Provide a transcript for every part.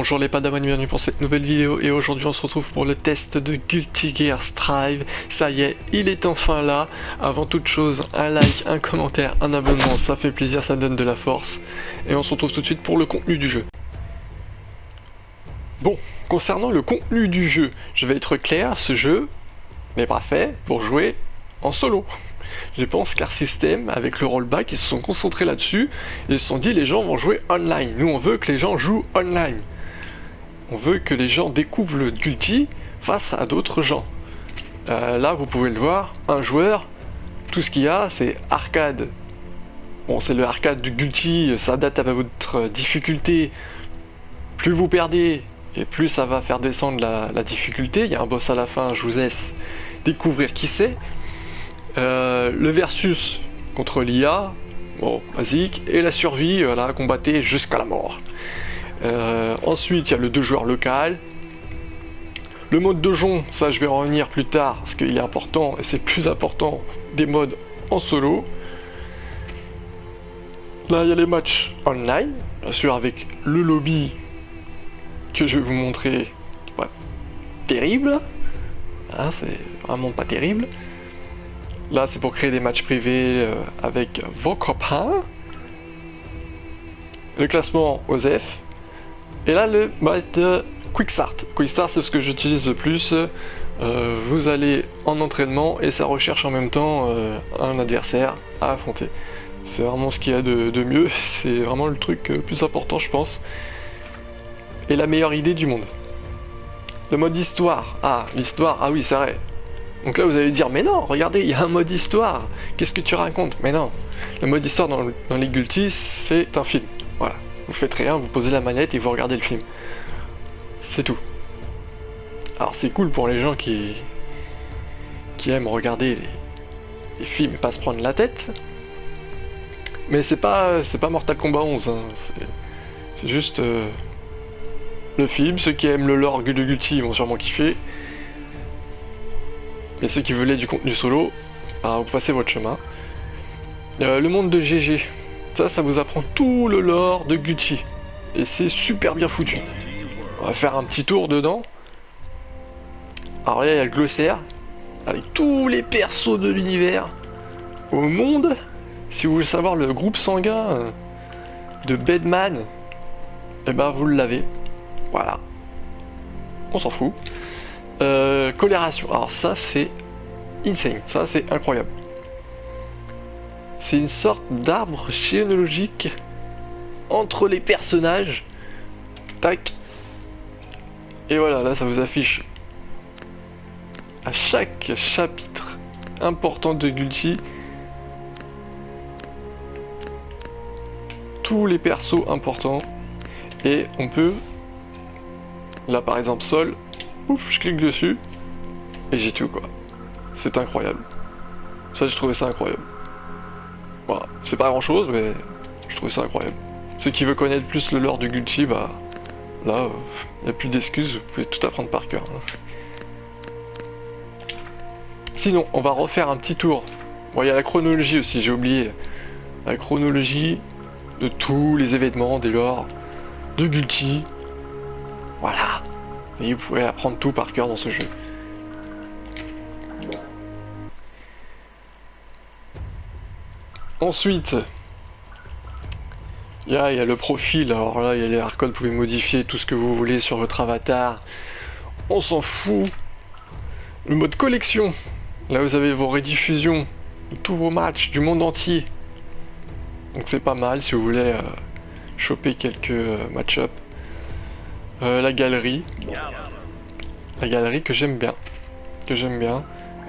Bonjour les padawans, bienvenue pour cette nouvelle vidéo et aujourd'hui on se retrouve pour le test de Guilty Gear Strive. Ça y est, il est enfin là. Avant toute chose, un like, un commentaire, un abonnement, ça fait plaisir, ça donne de la force. Et on se retrouve tout de suite pour le contenu du jeu. Bon, concernant le contenu du jeu, je vais être clair, ce jeu n'est pas fait pour jouer en solo. Je pense qu'Arc System, avec le rollback, ils se sont concentrés là-dessus et ils se sont dit les gens vont jouer online. Nous on veut que les gens jouent online. On veut que les gens découvrent le Guilty face à d'autres gens. Là vous pouvez le voir, un joueur, tout ce qu'il y a c'est arcade. Bon c'est le arcade du Guilty, ça adapte à votre difficulté. Plus vous perdez et plus ça va faire descendre la difficulté. Il y a un boss à la fin, je vous laisse découvrir qui c'est. Le versus contre l'IA, bon, basique, et la survie, là, combattez jusqu'à la mort. Ensuite, il y a le 2 joueurs local. Le mode de jonc, ça je vais en revenir plus tard, parce qu'il est important, et c'est plus important des modes en solo. Là, il y a les matchs online, bien sûr avec le lobby, que je vais vous montrer, ouais, terrible. Hein, c'est vraiment pas terrible. Là, c'est pour créer des matchs privés avec vos copains. Le classement OSEF. Et là, le mode Quick Start. Quick Start, c'est ce que j'utilise le plus. Vous allez en entraînement et ça recherche en même temps un adversaire à affronter. C'est vraiment ce qu'il y a de mieux. C'est vraiment le truc le plus important, je pense. Et la meilleure idée du monde. Le mode histoire. Ah, l'histoire. Ah oui, c'est vrai. Donc là vous allez dire mais non, regardez, il y a un mode histoire, qu'est-ce que tu racontes? Mais non, le mode histoire dans les Guilty c'est un film, voilà, vous faites rien, vous posez la manette et vous regardez le film, c'est tout. Alors c'est cool pour les gens qui aiment regarder les films et pas se prendre la tête, mais c'est pas Mortal Kombat 11, hein. C'est juste le film. Ceux qui aiment le lore de Guilty vont sûrement kiffer. Et ceux qui voulaient du contenu solo, bah, vous passez votre chemin. Le monde de GG, ça vous apprend tout le lore de Guilty. Et c'est super bien foutu. On va faire un petit tour dedans. Alors là, il y a le glossaire, avec tous les persos de l'univers au monde. Si vous voulez savoir le groupe sanguin de Bedman, et ben vous l'avez. Voilà. On s'en fout. Coloration, alors ça c'est insane, ça c'est incroyable. C'est une sorte d'arbre généalogique entre les personnages. Tac. Et voilà, là ça vous affiche à chaque chapitre important de Guilty tous les persos importants. Et on peut, là par exemple Sol, ouf, je clique dessus et j'ai tout quoi. C'est incroyable. Ça, j'ai trouvé ça incroyable. Voilà, c'est pas grand chose, mais je trouve ça incroyable. Ceux qui veulent connaître plus le lore du Guilty, bah là, il n'y a plus d'excuses, vous pouvez tout apprendre par cœur. Sinon, on va refaire un petit tour. Bon, il y a la chronologie aussi, j'ai oublié. La chronologie de tous les événements, des lores, de Guilty. Voilà. Et vous pouvez apprendre tout par cœur dans ce jeu. Ensuite, il y a le profil. Alors là, il y a les arcodes, vous pouvez modifier tout ce que vous voulez sur votre avatar. On s'en fout. Le mode collection. Là, vous avez vos rediffusions de tous vos matchs du monde entier. Donc c'est pas mal si vous voulez choper quelques match-up. La galerie que j'aime bien,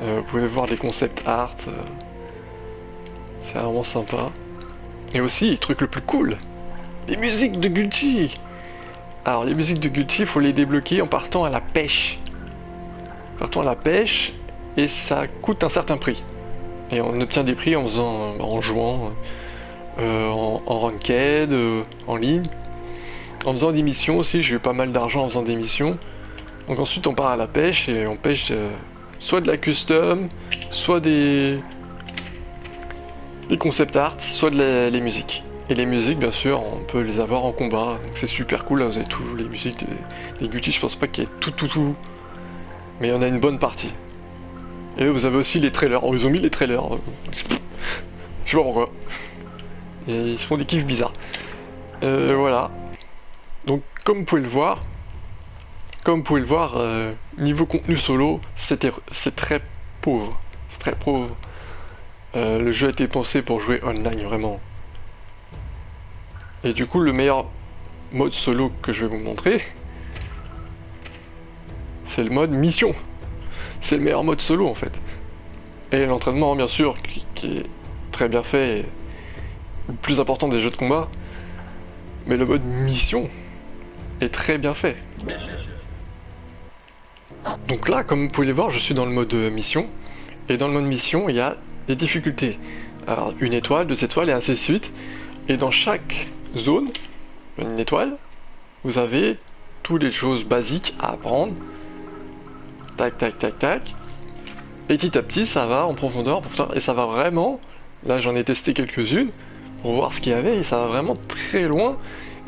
vous pouvez voir des concept art, c'est vraiment sympa. Et aussi, le truc le plus cool, les musiques de Guilty. Alors les musiques de Guilty, il faut les débloquer en partant à la pêche. Et ça coûte un certain prix. Et on obtient des prix en jouant en ranked, en ligne. En faisant des missions aussi, j'ai eu pas mal d'argent en faisant des missions. Donc ensuite on part à la pêche et on pêche soit de la custom, soit des concept art, soit les musiques. Et les musiques, bien sûr, on peut les avoir en combat. Donc c'est super cool, là, vous avez tous les musiques des Gucci, je pense pas qu'il y ait tout. Mais on a une bonne partie. Et vous avez aussi les trailers. Oh, ils ont mis les trailers. Je sais pas pourquoi. Et ils se font des kiffs bizarres. Voilà. Donc, comme vous pouvez le voir, niveau contenu solo, c'est très pauvre. C'est très pauvre. Le jeu a été pensé pour jouer online, vraiment. Et du coup, le meilleur mode solo que je vais vous montrer, c'est le mode mission. C'est le meilleur mode solo, en fait. Et l'entraînement, bien sûr, qui est très bien fait, le plus important des jeux de combat. Mais le mode mission est très bien fait. Donc là, comme vous pouvez le voir, je suis dans le mode mission. Et dans le mode mission, il y a des difficultés. Alors, 1 étoile, 2 étoiles, et ainsi de suite. Et dans chaque zone, une étoile, vous avez toutes les choses basiques à apprendre. Tac, tac, tac, tac. Et petit à petit, ça va en profondeur, et ça va vraiment... Là, j'en ai testé quelques-unes pour voir ce qu'il y avait, et ça va vraiment très loin.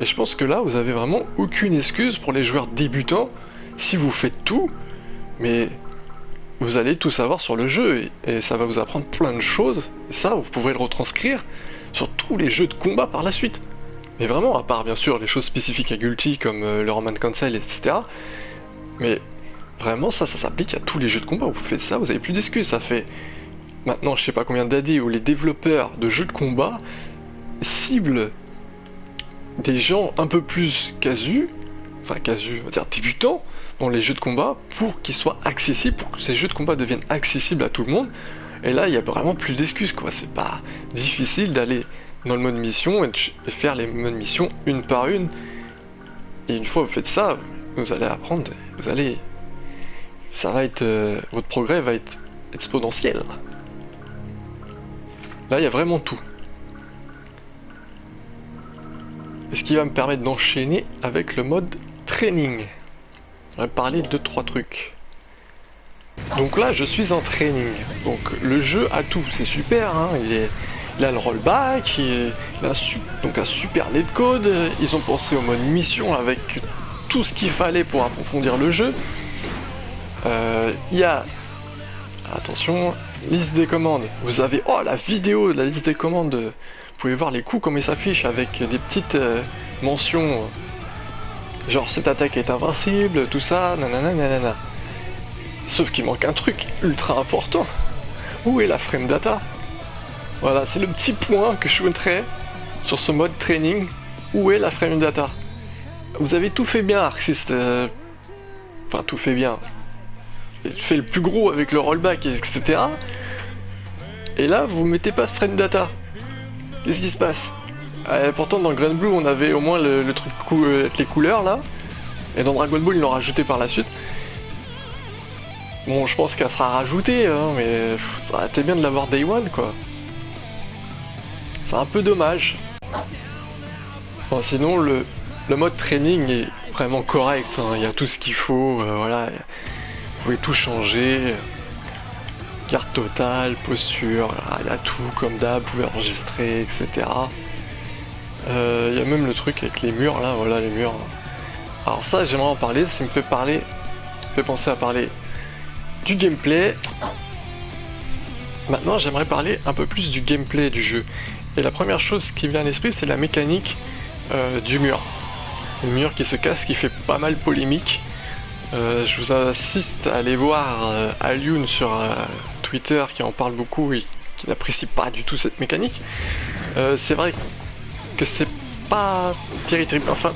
Et je pense que là, vous avez vraiment aucune excuse pour les joueurs débutants. Si vous faites tout, mais vous allez tout savoir sur le jeu, et ça va vous apprendre plein de choses. Et ça, vous pourrez le retranscrire sur tous les jeux de combat par la suite. Mais vraiment, à part bien sûr les choses spécifiques à Guilty, comme le Roman Cancel, etc. Mais vraiment, ça s'applique à tous les jeux de combat. Vous faites ça, vous avez plus d'excuses. Ça fait maintenant, je sais pas combien d'années où les développeurs de jeux de combat ciblent des gens un peu plus casus, on va dire débutants, dans les jeux de combat, pour qu'ils soient accessibles, pour que ces jeux de combat deviennent accessibles à tout le monde. Et là, il y a vraiment plus d'excuses, quoi. C'est pas difficile d'aller dans le mode mission et faire les modes mission une par une. Et une fois que vous faites ça, vous allez apprendre, ça va être, votre progrès va être exponentiel. Là, il y a vraiment tout. Et ce qui va me permettre d'enchaîner avec le mode training. On va parler de 2-3 trucs. Donc là, je suis en training. Donc le jeu a tout, c'est super. Hein, il a le rollback, il a un super netcode. Ils ont pensé au mode mission avec tout ce qu'il fallait pour approfondir le jeu. Il y a... Attention, liste des commandes. Vous avez... Oh, la vidéo de la liste des commandes. Vous pouvez voir les coups comme ils s'affichent avec des petites mentions. Genre, cette attaque est invincible, tout ça, nanana. Sauf qu'il manque un truc ultra important. Où est la frame data? Voilà, c'est le petit point que je mettrais sur ce mode training. Où est la frame data? Vous avez tout fait bien, Arxist. Enfin, tout fait bien. Fait le plus gros avec le rollback, etc. Et là, vous mettez pas ce frame data. Qu'est-ce qui se passe? Pourtant, dans Grand Blue, on avait au moins le truc avec les couleurs, là. Et dans Dragon Ball, ils l'ont rajouté par la suite. Bon, je pense qu'elle sera rajoutée, hein, mais ça aurait été bien de l'avoir Day One, quoi. C'est un peu dommage. Bon, sinon, le mode training est vraiment correct, hein. Il y a tout ce qu'il faut, voilà. Vous pouvez tout changer. Carte totale, posture, il y a tout comme d'hab, vous pouvez enregistrer, etc. Il y a même le truc avec les murs, là, voilà, les murs. Alors ça, j'aimerais en parler, ça me fait penser à parler du gameplay. Maintenant, j'aimerais parler un peu plus du gameplay du jeu. Et la première chose qui vient à l'esprit, c'est la mécanique du mur. Le mur qui se casse, qui fait pas mal polémique. Je vous assiste à aller voir Alioun sur Twitter qui en parle beaucoup et qui n'apprécie pas du tout cette mécanique. C'est vrai que c'est pas terrible, enfin,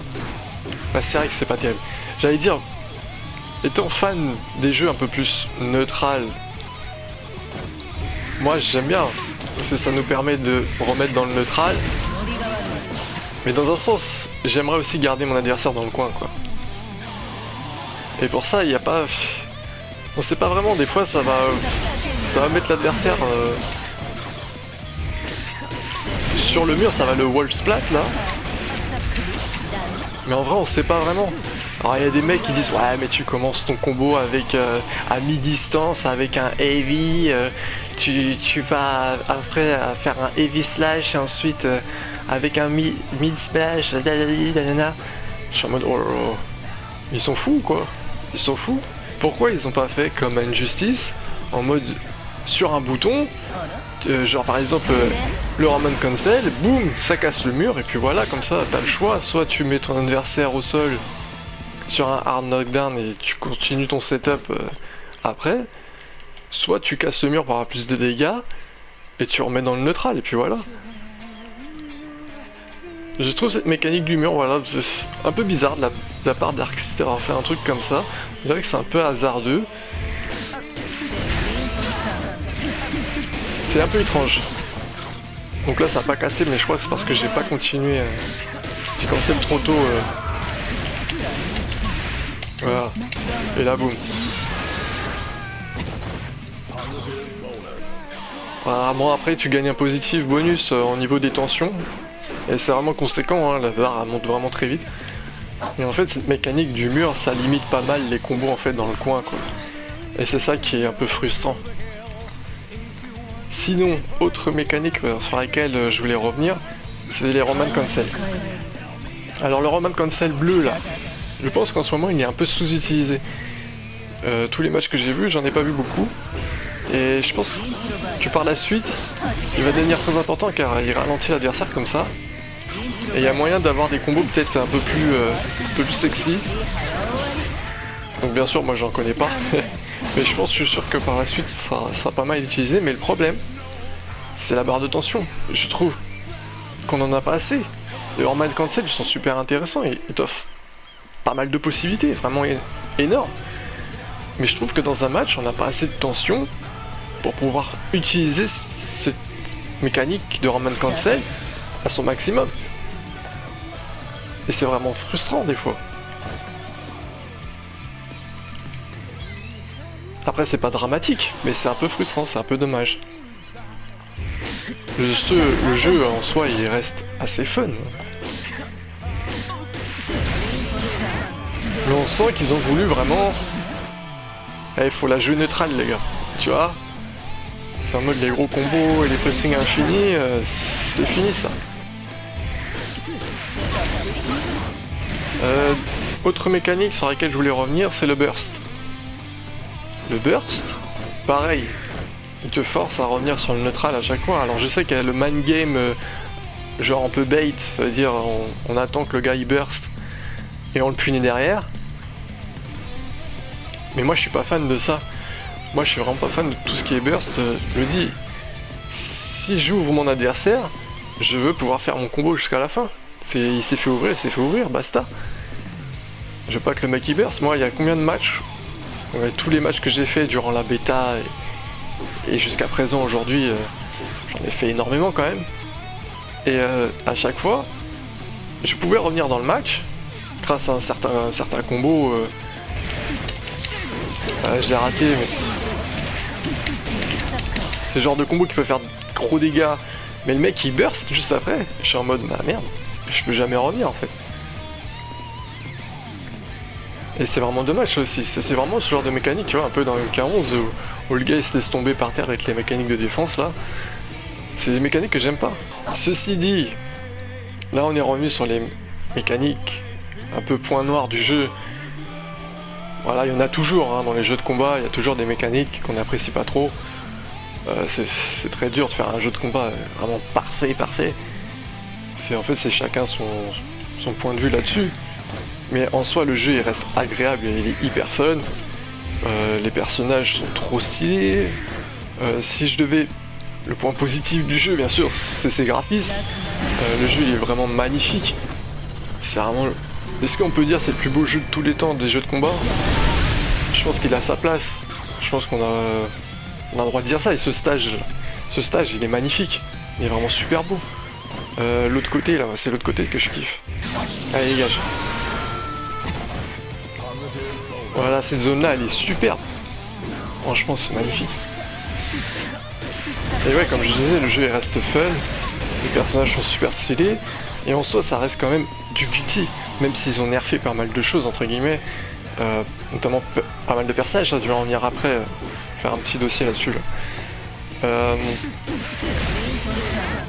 bah, c'est vrai que c'est pas terrible. J'allais dire, étant fan des jeux un peu plus neutrales, moi j'aime bien, parce que ça nous permet de remettre dans le neutral. Mais dans un sens, j'aimerais aussi garder mon adversaire dans le coin, quoi. Et pour ça, il n'y a pas... On sait pas vraiment, des fois ça va mettre l'adversaire sur le mur, ça va le wall splat là. Mais en vrai on sait pas vraiment. Alors il y a des mecs qui disent ouais mais tu commences ton combo avec à mi-distance avec un heavy, tu vas après faire un heavy slash et ensuite avec un mid smash, nanana. Je suis en mode oh là là, ils sont fous quoi, ils sont fous. Pourquoi ils ont pas fait comme Injustice en mode sur un bouton, genre par exemple le Roman Cancel, boum, ça casse le mur et puis voilà, comme ça t'as le choix, soit tu mets ton adversaire au sol sur un hard knockdown et tu continues ton setup après, soit tu casses le mur pour avoir plus de dégâts et tu remets dans le neutral et puis voilà. Je trouve cette mécanique du mur, voilà, c'est un peu bizarre de la part d'Arc System d'avoir fait un truc comme ça. Je dirais que c'est un peu hasardeux. C'est un peu étrange. Donc là ça n'a pas cassé, mais je crois que c'est parce que j'ai pas continué. J'ai commencé trop tôt. Voilà. Et là boum. Voilà, bon après tu gagnes un positif bonus au niveau des tensions. Et c'est vraiment conséquent, hein, la barre elle monte vraiment très vite. Et en fait cette mécanique du mur ça limite pas mal les combos en fait dans le coin quoi. Et c'est ça qui est un peu frustrant. Sinon, autre mécanique sur laquelle je voulais revenir, c'est les Roman Cancel. Alors le Roman Cancel bleu là, je pense qu'en ce moment il est un peu sous-utilisé. Tous les matchs que j'ai vus, j'en ai pas vu beaucoup. Et je pense que par la suite, il va devenir très important car il ralentit l'adversaire comme ça. Et il y a moyen d'avoir des combos peut-être un peu plus sexy. Donc bien sûr, moi j'en connais pas. Mais je suis sûr que par la suite, ça sera pas mal utilisé. Mais le problème, c'est la barre de tension. Je trouve qu'on en a pas assez. Les Roman Cancel, ils sont super intéressants. Ils t'offrent pas mal de possibilités, vraiment énormes. Mais je trouve que dans un match, on n'a pas assez de tension pour pouvoir utiliser cette mécanique de Roman Cancel à son maximum. Et c'est vraiment frustrant des fois. Après c'est pas dramatique, mais c'est un peu frustrant, c'est un peu dommage. Le jeu en soi il reste assez fun. Mais on sent qu'ils ont voulu vraiment... Il faut la jouer neutrale les gars, tu vois. C'est en mode les gros combos et les pressings infinis, c'est fini ça. Autre mécanique sur laquelle je voulais revenir, c'est le burst. Le burst, pareil, il te force à revenir sur le neutral à chaque fois. Alors je sais qu'il y a le mind game, genre on peut bait, ça veut dire on attend que le gars il burst et on le punit derrière. Mais moi je suis pas fan de ça. Moi je suis vraiment pas fan de tout ce qui est burst. Je me dis, si j'ouvre mon adversaire, je veux pouvoir faire mon combo jusqu'à la fin. Il s'est fait ouvrir, basta. Je veux pas que le mec il burst. Moi il y a combien de matchs? Ouais, tous les matchs que j'ai fait durant la bêta et jusqu'à présent aujourd'hui, j'en ai fait énormément quand même. Et à chaque fois, je pouvais revenir dans le match grâce à un certain combo. Je l'ai raté, mais c'est le genre de combo qui peut faire gros dégâts. Mais le mec il burst juste après. Je suis en mode bah merde, je peux jamais revenir en fait. Et c'est vraiment dommage aussi, c'est vraiment ce genre de mécanique, tu vois, un peu dans K11 où le gars il se laisse tomber par terre avec les mécaniques de défense là. C'est des mécaniques que j'aime pas. Ceci dit, là on est revenu sur les mécaniques un peu point noir du jeu. Voilà, il y en a toujours hein, dans les jeux de combat, il y a toujours des mécaniques qu'on n'apprécie pas trop. C'est très dur de faire un jeu de combat vraiment parfait. En fait c'est chacun son point de vue là-dessus. Mais en soi le jeu il reste agréable et il est hyper fun. Les personnages sont trop stylés. Si je devais... Le point positif du jeu bien sûr c'est ses graphismes. Le jeu il est vraiment magnifique. C'est vraiment... Est-ce qu'on peut dire c'est le plus beau jeu de tous les temps des jeux de combat? Je pense qu'il a sa place. Je pense qu'on a le droit de dire ça. Et ce stage il est magnifique. Il est vraiment super beau. L'autre côté là, c'est l'autre côté que je kiffe. Allez dégage. Voilà, cette zone là elle est superbe. Franchement c'est magnifique. Et ouais, comme je disais, le jeu il reste fun. les personnages sont super stylés, et en soi ça reste quand même du Guilty, même s'ils ont nerfé pas mal de choses entre guillemets, notamment pas mal de personnages, ça je vais en venir après, faire un petit dossier là-dessus là.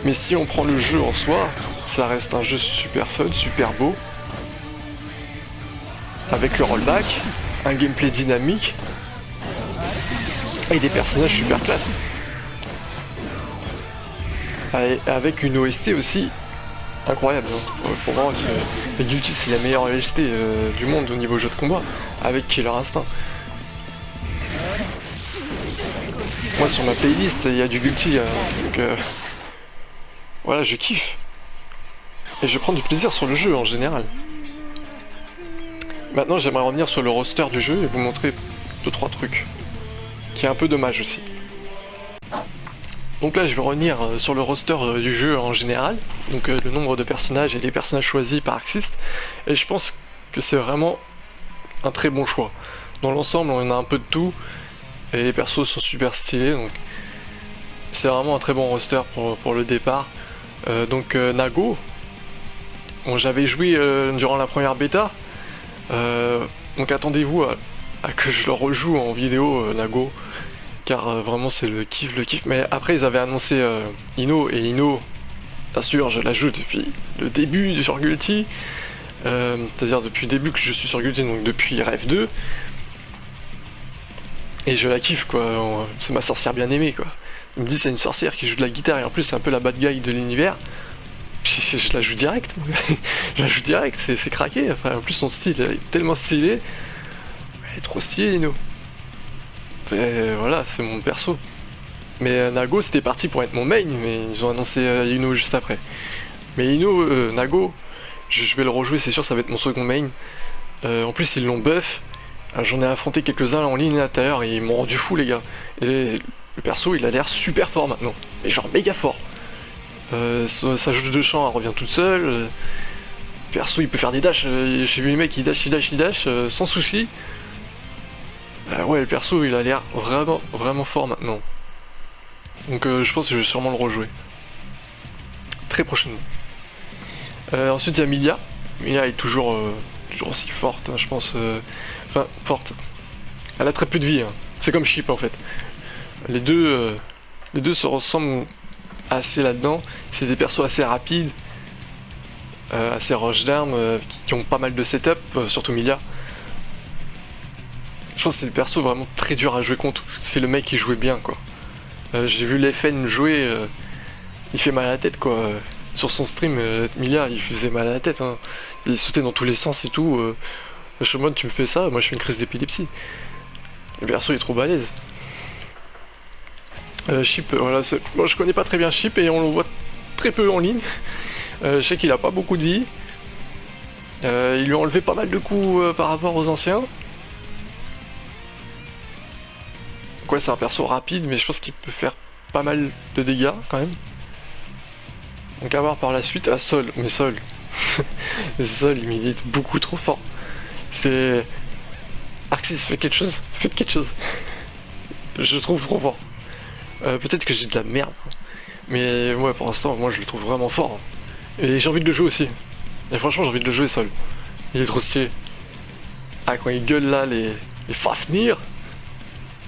Mais si on prend le jeu en soi, ça reste un jeu super fun, super beau, avec le rollback, un gameplay dynamique, et des personnages super classe. Avec une OST aussi incroyable. Pour moi, les Guilty c'est la meilleure OST du monde au niveau jeu de combat, avec Killer Instinct. Moi sur ma playlist il y a du Guilty, donc voilà, je kiffe. Et je prends du plaisir sur le jeu en général. Maintenant j'aimerais revenir sur le roster du jeu et vous montrer 2-3 trucs. Qui est un peu dommage aussi. Donc là je vais revenir sur le roster du jeu en général. Donc le nombre de personnages et les personnages choisis par Arxist. Et je pense que c'est vraiment un très bon choix. Dans l'ensemble on a un peu de tout. Et les persos sont super stylés, donc c'est vraiment un très bon roster pour le départ. Nago, bon, j'avais joué durant la première bêta, donc attendez-vous à que je le rejoue en vidéo, Nago, car vraiment c'est le kiff. Mais après ils avaient annoncé Ino, et Ino, bien sûr je la joue depuis le début sur Guilty, c'est-à-dire depuis le début que je suis sur Guilty, donc depuis Ref 2. Et je la kiffe quoi, c'est ma sorcière bien aimée quoi. Il me dit c'est une sorcière qui joue de la guitare et en plus c'est un peu la bad guy de l'univers. Je la joue direct, je la joue direct, c'est craqué. Enfin, en plus son style est tellement stylé. Elle est trop stylée Ino. Et voilà, c'est mon perso. Mais Nago c'était parti pour être mon main, mais ils ont annoncé Ino juste après. Mais Ino, Nago, je vais le rejouer, c'est sûr ça va être mon second main. En plus ils l'ont buff. J'en ai affronté quelques-uns en ligne là tout à l'heure et ils m'ont rendu fou les gars. Et le perso il a l'air super fort maintenant. Et genre méga fort. Sa jauge de champ elle revient toute seule. Le perso il peut faire des dashs. J'ai vu les mecs qui dash sans souci. Ouais le perso il a l'air vraiment fort maintenant. Donc je pense que je vais sûrement le rejouer. Très prochainement. Ensuite il y a Milia. Milia est toujours aussi forte, hein, je pense. Enfin, forte. Elle a très peu de vie, hein. C'est comme Sheep en fait. Les deux se ressemblent assez là-dedans. C'est des persos assez rapides, assez rush d'armes, qui ont pas mal de setup, surtout Milia. Je pense que c'est le perso vraiment très dur à jouer contre. C'est le mec qui jouait bien quoi. J'ai vu l'FN jouer, il fait mal à la tête quoi. Sur son stream, Milia il faisait mal à la tête, hein. Il sautait dans tous les sens et tout. Je suis en mode tu me fais ça, moi je fais une crise d'épilepsie. Le perso il est trop balèze. Sheep, voilà, moi je connais pas très bien Sheep et on le voit très peu en ligne. Je sais qu'il a pas beaucoup de vie. Ils lui ont enlevé pas mal de coups par rapport aux anciens. Donc ouais c'est un perso rapide mais je pense qu'il peut faire pas mal de dégâts quand même. Donc à voir par la suite à Sol, mais Sol. Sol il milite beaucoup trop fort. C'est... Arxist, faites quelque chose. Je le trouve trop fort. Peut-être que j'ai de la merde. Mais ouais, pour l'instant, moi je le trouve vraiment fort. Et j'ai envie de le jouer aussi. Et franchement, j'ai envie de le jouer Sol. Il est trop stylé. Ah, quand il gueule là, les Fafnir.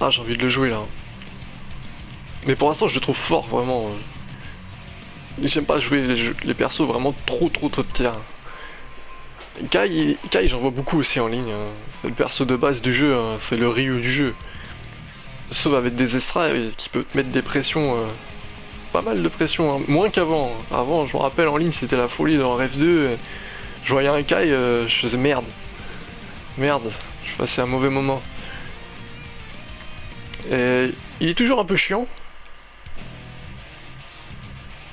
Ah, j'ai envie de le jouer là. Mais pour l'instant, je le trouve fort, vraiment. J'aime pas jouer les persos vraiment trop tiers. Kai, j'en vois beaucoup aussi en ligne, hein. C'est le perso de base du jeu, hein. C'est le Ryu du jeu. Sauf avec des extras qui peut te mettre des pressions, pas mal de pression, hein. Moins qu'avant. Avant, je me rappelle en ligne, c'était la folie dans Ref 2. Je voyais un Kai, je faisais merde, je passais un mauvais moment. Et il est toujours un peu chiant.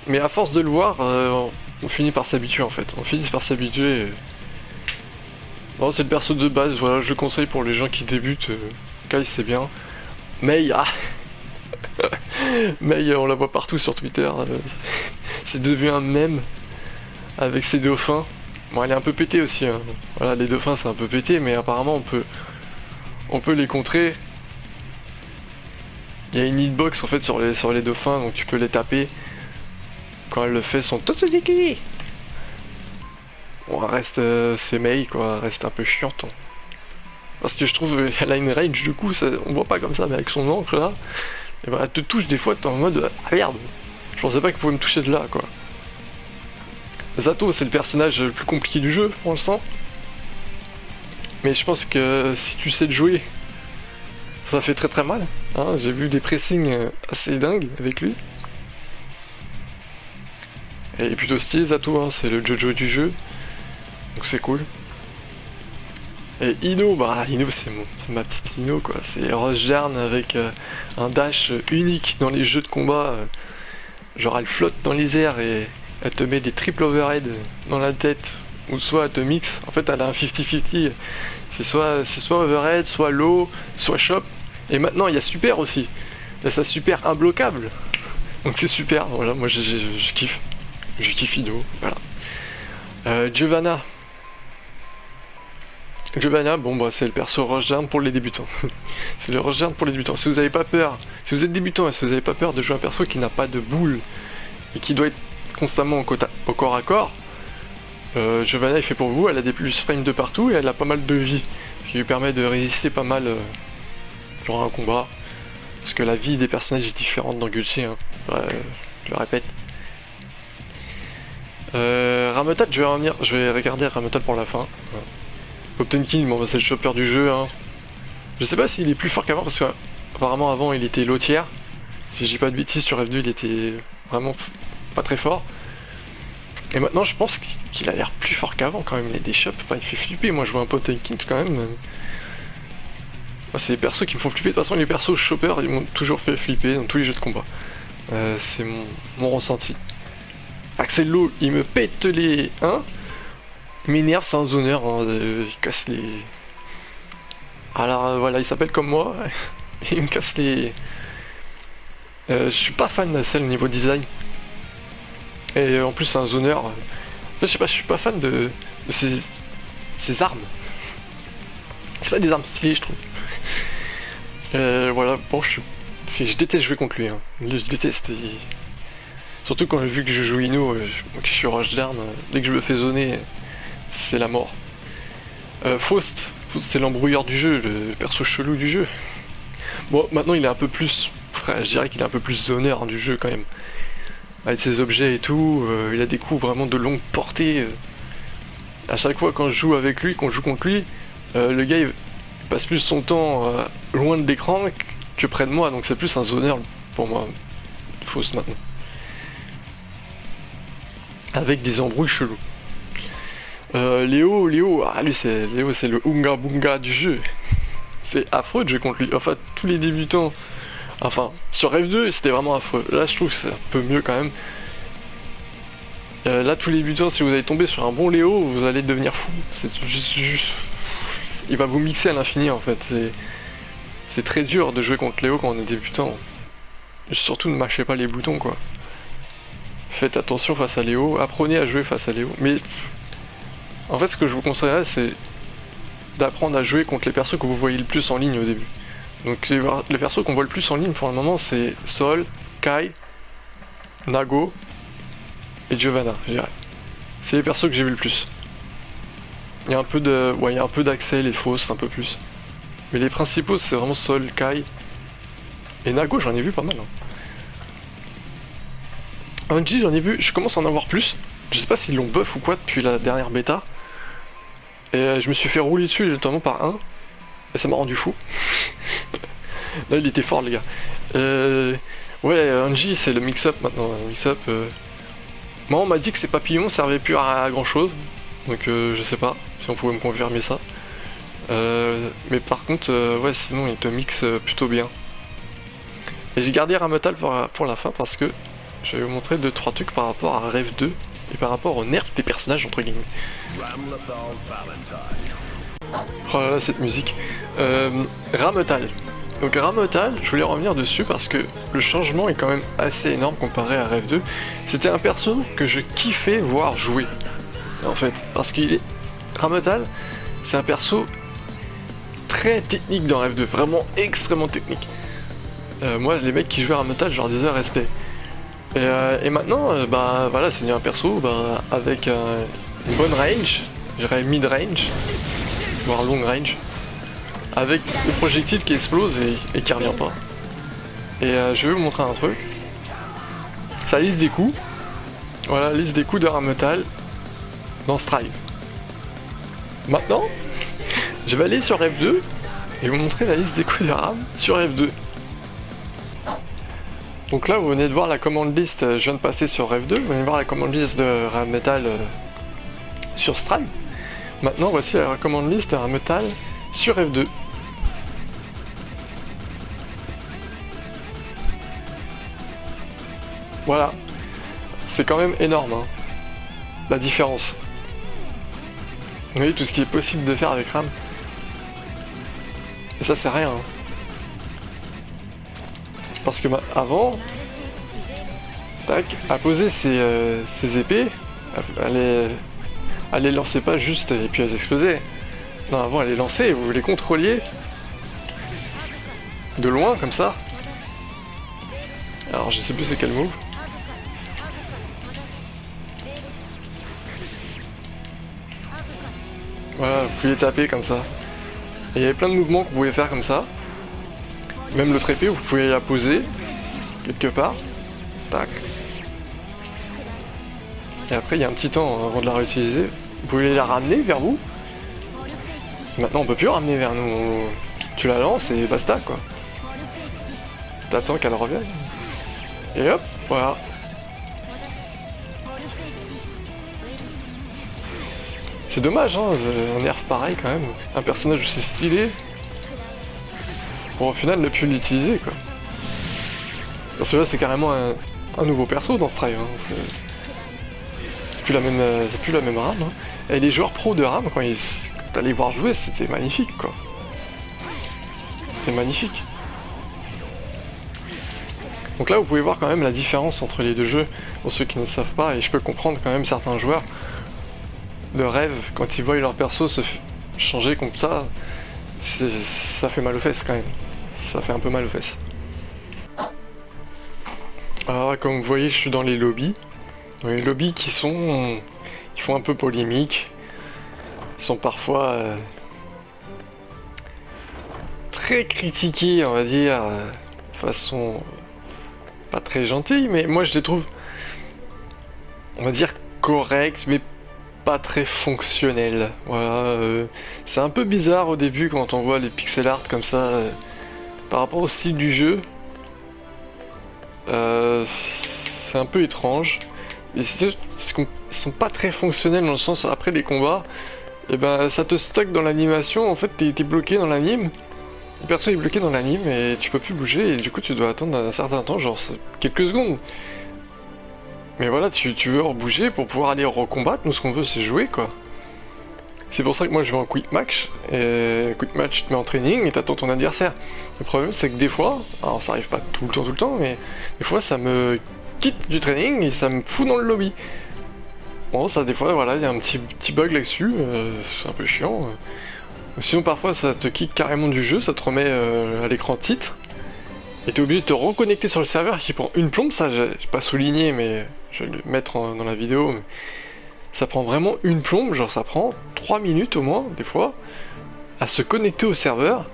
Mais à force de le voir, on finit par s'habituer en fait. On finit par s'habituer. Bon, c'est le perso de base, voilà, je le conseille pour les gens qui débutent. Kai c'est bien. Mei, ah Mei, on la voit partout sur Twitter. C'est devenu un mème avec ses dauphins. Bon, elle est un peu pétée aussi, hein. Voilà, les dauphins c'est un peu pété, mais apparemment on peut les contrer. Il y a une hitbox en fait sur les dauphins, donc tu peux les taper quand elle le fait son Totsuki. Bon, elle reste, c'est Mei quoi, elle reste un peu chiante. Hein. Parce que je trouve qu'elle a une range du coup, ça, on voit pas comme ça, mais avec son encre là, et ben, elle te touche des fois, t'es en mode ah merde, je pensais pas qu'elle pouvait me toucher de là quoi. Zato c'est le personnage le plus compliqué du jeu pour l'instant. Mais je pense que si tu sais le jouer, ça fait très très mal. Hein, j'ai vu des pressings assez dingues avec lui. Et il est plutôt stylé Zato, hein, c'est le Jojo du jeu. Donc c'est cool. Et Ino, bah Ino c'est ma petite Ino quoi. C'est Rosjern avec un dash unique dans les jeux de combat. Genre elle flotte dans les airs et elle te met des triple overhead dans la tête. Ou soit elle te mixe. En fait elle a un 50-50. C'est soit overhead, soit low, soit chop. Et maintenant il y a super aussi. Il y a sa super imbloquable. Donc c'est super, voilà, moi je kiffe. Je kiffe Ino, voilà. Giovanna. Giovanna, bon bah c'est le perso Rosjern pour les débutants. C'est le Rosjern pour les débutants. Si vous avez pas peur, si vous êtes débutant et si vous avez pas peur de jouer un perso qui n'a pas de boule et qui doit être constamment au corps à corps, Giovanna est fait pour vous, elle a des plus frames de partout et elle a pas mal de vie. Ce qui lui permet de résister pas mal genre à un combat. Parce que la vie des personnages est différente dans Guilty, hein. Je le répète. Rametal, je vais regarder Rametal pour la fin. Voilà. Poptenkin, bon bah, c'est le chopper du jeu. Hein. Je sais pas s'il est plus fort qu'avant parce qu'apparemment avant il était lotière. Si je dis pas de bêtises sur F2 il était vraiment pas très fort. Et maintenant je pense qu'il a l'air plus fort qu'avant quand même. Il a des chops, enfin il fait flipper. Moi je vois un Poptenkin quand même. C'est les persos qui me font flipper. De toute façon les persos chopper ils m'ont toujours fait flipper dans tous les jeux de combat. C'est mon ressenti. Axel Low il me pète les 1. Il m'énerve, c'est un zoneur, hein, il casse les... Alors voilà, il s'appelle comme moi, il me casse les... je suis pas fan de celle au niveau design. Et en plus c'est un zoneur. Je sais pas, je suis pas fan de ses armes. C'est pas des armes stylées je trouve. Voilà, bon je déteste jouer contre lui, hein. Je déteste. Surtout quand vu que je joue Ino, que je suis Rosjern, dès que je me fais zoner... C'est la mort. Faust c'est l'embrouilleur du jeu, le perso chelou du jeu. Bon, maintenant il est un peu plus... je dirais qu'il est un peu plus zoneur du jeu quand même. Avec ses objets et tout, il a des coups vraiment de longue portée. À chaque fois quand je joue avec lui, qu'on joue contre lui, le gars il passe plus son temps loin de l'écran que près de moi, donc c'est plus un zoneur pour moi, Faust maintenant. Avec des embrouilles chelous. Léo, ah lui c'est le Unga Bunga du jeu. C'est affreux de jouer contre lui. Enfin, tous les débutants. Enfin, sur F2 c'était vraiment affreux. Là je trouve que c'est un peu mieux quand même. Là tous les débutants, si vous allez tomber sur un bon Léo, vous allez devenir fou. C'est juste... Il va vous mixer à l'infini en fait. C'est très dur de jouer contre Léo quand on est débutant. Surtout ne mâchez pas les boutons quoi. Faites attention face à Léo, apprenez à jouer face à Léo. Mais en fait ce que je vous conseillerais c'est d'apprendre à jouer contre les persos que vous voyez le plus en ligne au début. Donc les persos qu'on voit le plus en ligne pour le moment c'est Sol, Kai, Nago et Giovanna, je dirais. C'est les persos que j'ai vu le plus. Il y a un peu de. Ouais, il y a un peu d'Axel et Faust, un peu plus. Mais les principaux c'est vraiment Sol, Kai. Et Nago j'en ai vu pas mal. Hein. Anji j'en ai vu, je commence à en avoir plus. Je sais pas s'ils l'ont buff ou quoi depuis la dernière bêta. Et je me suis fait rouler dessus notamment par un. Et ça m'a rendu fou. Là il était fort les gars. Ouais, Anji c'est le mix-up maintenant. Mix-up. Moi on m'a dit que ces papillons servaient plus à grand chose. Donc je sais pas si on pouvait me confirmer ça. Mais par contre, ouais sinon il te mixe plutôt bien. Et j'ai gardé Rametal pour la fin parce que je vais vous montrer 2-3 trucs par rapport à Rev 2 et par rapport au nerf des personnages entre guillemets. Oh là là cette musique. Rametal. Donc Rametal, je voulais revenir dessus parce que le changement est quand même assez énorme comparé à Rev 2. C'était un perso que je kiffais voir jouer. En fait, parce qu'il est... Rametal, c'est un perso très technique dans Rev 2, vraiment extrêmement technique. Moi, les mecs qui jouaient à Rametal, je leur disais respect. Et maintenant, bah voilà, c'est un perso bah, avec une bonne range, je dirais mid-range, voire long range, avec le projectile qui explose et qui revient pas. Et je vais vous montrer un truc. Ça liste des coups. Voilà, liste des coups de Rheinmetall dans Strive. Maintenant, je vais aller sur F2 et vous montrer la liste des coups de RAM sur F2. Donc là, vous venez de voir la commande list, je viens de passer sur F2, vous venez de voir la commande list de Rheinmetall sur Strive. Maintenant, voici la commande list de Rheinmetall sur F2. Voilà, c'est quand même énorme, hein, la différence. Vous voyez tout ce qui est possible de faire avec RAM. Et ça c'est rien. Hein. Parce que avant, tac, à poser ses épées, elle les lançait pas juste et puis elles explosaient. Non, avant elle les lançait et vous les contrôliez de loin comme ça. Alors je sais plus c'est quel move. Voilà, vous pouviez taper comme ça. Et il y avait plein de mouvements que vous pouvez faire comme ça. Même l'autre épée, vous pouvez la poser quelque part. Tac. Et après, il y a un petit temps avant de la réutiliser. Vous pouvez la ramener vers vous. Maintenant, on peut plus la ramener vers nous. Tu la lances et basta, quoi. T'attends qu'elle revienne. Et hop, voilà. C'est dommage, hein, un nerf pareil quand même. Un personnage aussi stylé. Pour au final ne plus l'utiliser, quoi. Parce que là, c'est carrément un nouveau perso dans Strive. Hein. C'est plus la même RAM. Hein. Et les joueurs pros de RAM, quand t'allais voir jouer, c'était magnifique, quoi. C'est magnifique. Donc là, vous pouvez voir quand même la différence entre les deux jeux, pour ceux qui ne savent pas, et je peux comprendre quand même certains joueurs de rêve, quand ils voient leur perso se changer comme ça, ça fait mal aux fesses quand même. Ça fait un peu mal aux fesses. Alors comme vous voyez, je suis dans les lobbies. Les lobbies qui font un peu polémique. Ils sont parfois très critiqués, on va dire, de façon pas très gentille, mais moi je les trouve, on va dire, corrects, mais pas très fonctionnels. Voilà, c'est un peu bizarre au début quand on voit les pixel art comme ça, par rapport au style du jeu. C'est un peu étrange. Ils sont pas très fonctionnels dans le sens, après les combats, et ben ça te stocke dans l'animation, en fait t'es bloqué dans l'anime. Le perso est bloqué dans l'anime et tu peux plus bouger et du coup tu dois attendre un certain temps, genre quelques secondes. Mais voilà, tu veux rebouger pour pouvoir aller recombattre, nous ce qu'on veut c'est jouer, quoi. C'est pour ça que moi je vais en quick match, et quick match tu te mets en training et t'attends ton adversaire. Le problème c'est que des fois, alors ça arrive pas tout le temps, mais des fois ça me quitte du training et ça me fout dans le lobby. Bon ça des fois voilà, il y a un petit bug là-dessus, c'est un peu chiant. Sinon parfois ça te quitte carrément du jeu, ça te remet à l'écran titre. Et t'es obligé de te reconnecter sur le serveur qui prend une plombe, ça j'ai pas souligné mais je vais le mettre dans la vidéo. Mais ça prend vraiment une plombe, genre ça prend 3 minutes au moins, des fois, à se connecter au serveur.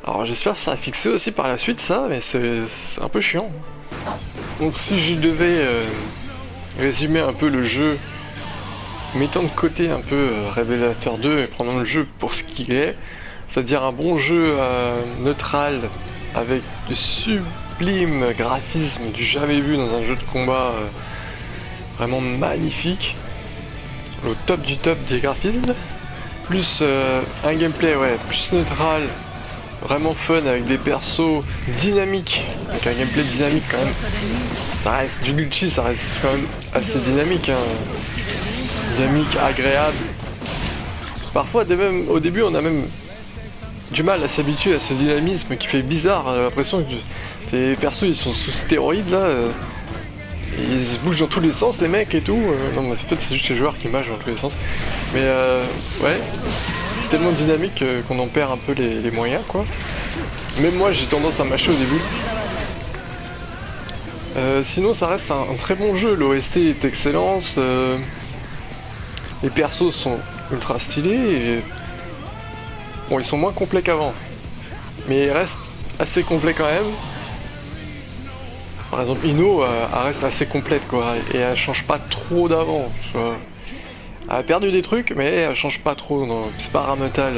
Alors j'espère que ça va fixer aussi par la suite ça, mais c'est un peu chiant. Donc si je devais résumer un peu le jeu, mettant de côté un peu Révélateur 2 et prenant le jeu pour ce qu'il est, c'est-à-dire un bon jeu neutral avec de sublimes graphismes du jamais vu dans un jeu de combat vraiment magnifique, au top du top des graphismes, plus un gameplay plus neutral, vraiment fun avec des persos dynamiques, avec un gameplay dynamique quand même. Ça reste du Gucci, ça reste quand même assez dynamique, hein. Dynamique, agréable. Parfois, même, au début, on a même du mal à s'habituer à ce dynamisme qui fait bizarre. L'impression que les persos ils sont sous stéroïdes là. Ils se bougent dans tous les sens, les mecs et tout. Non, mais en fait, c'est juste les joueurs qui mâchent dans tous les sens. Mais ouais, c'est tellement dynamique qu'on en perd un peu les moyens, quoi. Même moi, j'ai tendance à mâcher au début. Sinon ça reste un très bon jeu, l'OST est excellente, les persos sont ultra stylés et... Bon, ils sont moins complets qu'avant, mais ils restent assez complets quand même. Par exemple, Ino, elle reste assez complète quoi, et elle change pas trop d'avant. Elle a perdu des trucs, mais elle change pas trop, c'est pas Ramental.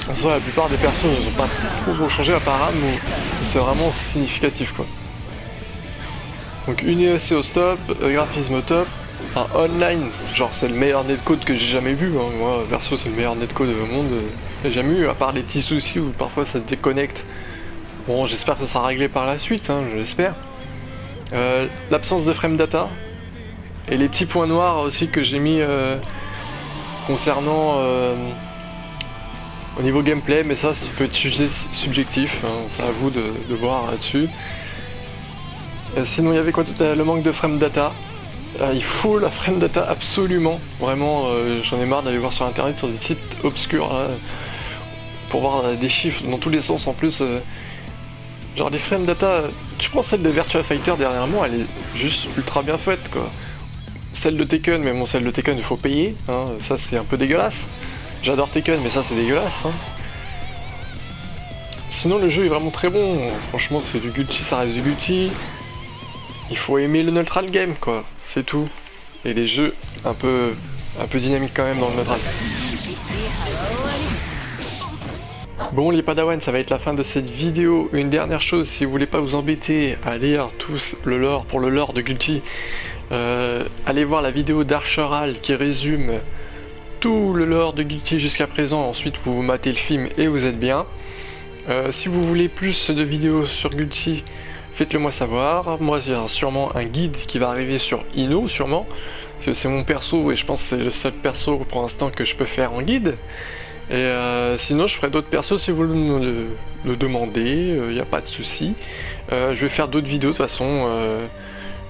En soi, la plupart des persos ne sont pas trop changé à part Ram, où c'est vraiment significatif quoi. Donc une ESC au top, graphisme au top, un online, genre c'est le meilleur netcode que j'ai jamais vu, hein. Moi perso c'est le meilleur netcode au monde, j'ai jamais eu, à part les petits soucis où parfois ça déconnecte. Bon, j'espère que ça sera réglé par la suite, hein, je l'espère. L'absence de frame data, et les petits points noirs aussi que j'ai mis concernant au niveau gameplay, mais ça peut être subjectif, hein, c'est à vous de voir là-dessus. Sinon il y avait quoi, le manque de frame data. Il faut la frame data absolument, vraiment j'en ai marre d'aller voir sur internet sur des sites obscurs là, pour voir des chiffres dans tous les sens en plus. Genre les frame data, je pense celle de Virtua Fighter dernièrement elle est juste ultra bien faite quoi. Celle de Tekken, mais bon celle de Tekken il faut payer, hein, ça c'est un peu dégueulasse. J'adore Tekken mais ça c'est dégueulasse. Hein. Sinon le jeu est vraiment très bon, franchement c'est du Guilty, ça reste du Guilty. Il faut aimer le neutral game quoi, c'est tout. Et les jeux un peu dynamiques quand même dans le neutral. Bon les padawans, ça va être la fin de cette vidéo. Une dernière chose, si vous voulez pas vous embêter à lire tous le lore, pour le lore de Guilty, allez voir la vidéo d'Archeral qui résume tout le lore de Guilty jusqu'à présent. Ensuite vous matez le film et vous êtes bien. Si vous voulez plus de vidéos sur Guilty, faites-le moi savoir. Moi il y aura sûrement un guide qui va arriver sur Ino, sûrement. C'est mon perso et je pense que c'est le seul perso pour l'instant que je peux faire en guide. Et sinon je ferai d'autres persos si vous me le demandez, il n'y a pas de souci. Je vais faire d'autres vidéos de toute façon,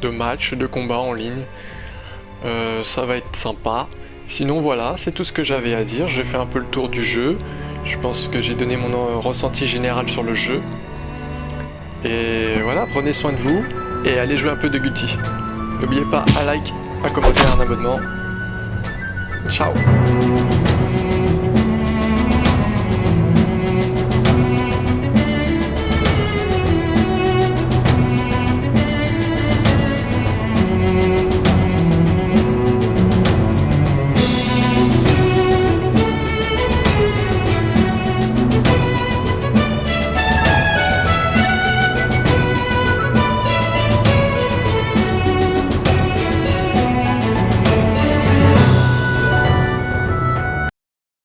de matchs, de combats en ligne. Ça va être sympa. Sinon voilà, c'est tout ce que j'avais à dire. J'ai fait un peu le tour du jeu. Je pense que j'ai donné mon ressenti général sur le jeu. Et voilà, prenez soin de vous et allez jouer un peu de Guilty. N'oubliez pas un like, un commentaire, un abonnement. Ciao!